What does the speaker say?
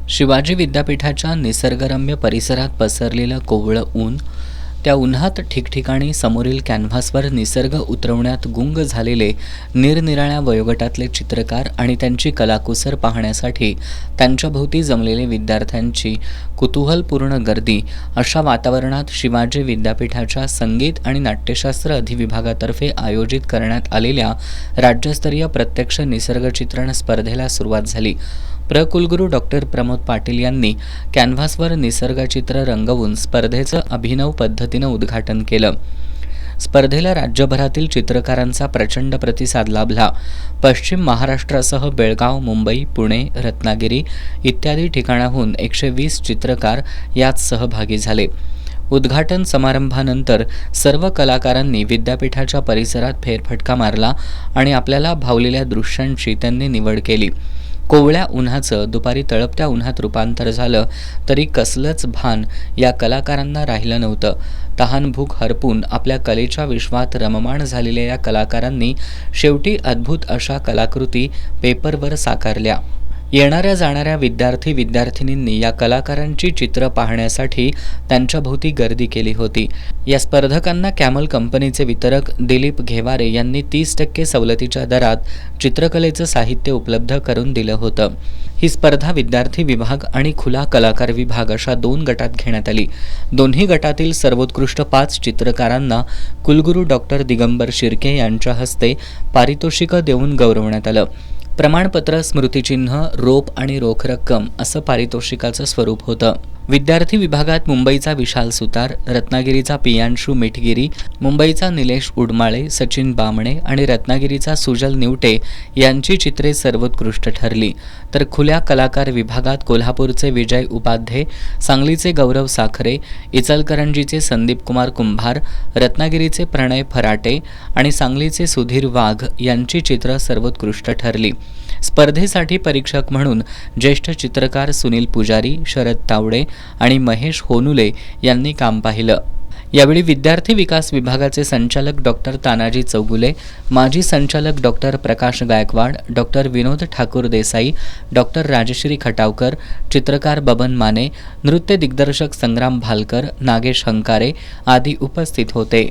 शिवाजी विद्यापीठाच्या निसर्गरम्य परिसरात पसरलेलं कोवळं ऊन, त्या उन्हात ठिकठिकाणी समोरील कॅनव्हासवर निसर्ग उतरवण्यात गुंग झालेले निरनिराळ्या वयोगटातले चित्रकार आणि त्यांची कलाकुसर पाहण्यासाठी त्यांच्या भोवती जमलेले विद्यार्थ्यांची कुतूहलपूर्ण गर्दी अशा वातावरणात शिवाजी विद्यापीठाच्या संगीत आणि नाट्यशास्त्र अधिविभागातर्फे आयोजित करण्यात आलेल्या राज्यस्तरीय प्रत्यक्ष निसर्गचित्रण स्पर्धेला सुरुवात झाली. कुलगुरू डॉक्टर प्रमोद पाटील यांनी कॅनव्हासवर निसर्गचित्र रंगवून स्पर्धेचं अभिनव पद्धतीनं उद्घाटन केलं. स्पर्धेला राज्यभरातील चित्रकारांचा प्रचंड प्रतिसाद लाभला. पश्चिम महाराष्ट्रासह बेळगाव, मुंबई, पुणे, रत्नागिरी इत्यादी ठिकाणाहून 120 चित्रकार यात सहभागी झाले. उद्घाटन समारंभानंतर सर्व कलाकारांनी विद्यापीठाच्या परिसरात फेरफटका मारला आणि आपल्याला भावलेल्या दृश्यांची त्यांनी निवड केली. कोवळ्या उन्हाचं दुपारी तळपत्या उन्हात रूपांतर झालं तरी कसलंच भान या कलाकारांना राहिलं नव्हतं. तहानभूक हरपून आपल्या कलेच्या विश्वात रममाण झालेल्या या कलाकारांनी शेवटी अद्भुत अशा कलाकृती पेपरवर साकारल्या. येणाऱ्या जाणाऱ्या विद्यार्थिनींनी या कलाकारांची चित्र पाहण्यासाठी त्यांच्या भोवती गर्दी केली होती. या स्पर्धकांना कॅमल कंपनीचे वितरक दिलीप घेवारे यांनी 30% सवलतीच्या दरात चित्रकलेचं साहित्य उपलब्ध करून दिलं होतं. ही स्पर्धा विद्यार्थी विभाग आणि खुला कलाकार विभाग अशा 2 गटात घेण्यात आली. दोन्ही गटातील सर्वोत्कृष्ट 5 चित्रकारांना कुलगुरू डॉक्टर दिगंबर शिर्के यांच्या हस्ते पारितोषिकं देऊन गौरवण्यात आलं. प्रमाणपत्र, स्मृतिचिन्ह, रोप आणि रोख रक्कम असं पारितोषिकाचं स्वरूप होतं. विद्यार्थी विभागात मुंबईचा विशाल सुतार, रत्नागिरीचा पियांशू मिठगिरी, मुंबईचा निलेश उडमाळे, सचिन बामणे आणि रत्नागिरीचा सुजल निवटे यांची चित्रे सर्वोत्कृष्ट ठरली. तर खुल्या कलाकार विभागात कोल्हापूरचे विजय उपाध्ये, सांगलीचे गौरव साखरे, इचलकरंजीचे संदीप कुमार कुंभार, रत्नागिरीचे प्रणय फराटे आणि सांगलीचे सुधीर वाघ यांची चित्र सर्वोत्कृष्ट ठरली. स्पर्धेसाठी परीक्षक म्हणून ज्येष्ठ चित्रकार सुनील पुजारी, शरद तावडे आणि महेश होनुले यांनी काम पाहिलं. यावेळी विद्यार्थी विकास विभागाचे संचालक डॉक्टर तानाजी चौगुले, माजी संचालक डॉक्टर प्रकाश गायकवाड, डॉक्टर विनोद ठाकूर देसाई, डॉक्टर राजश्री खटावकर, चित्रकार बबन माने, नृत्य दिग्दर्शक संग्राम भालकर, नागेश हंकारे आदी उपस्थित होते.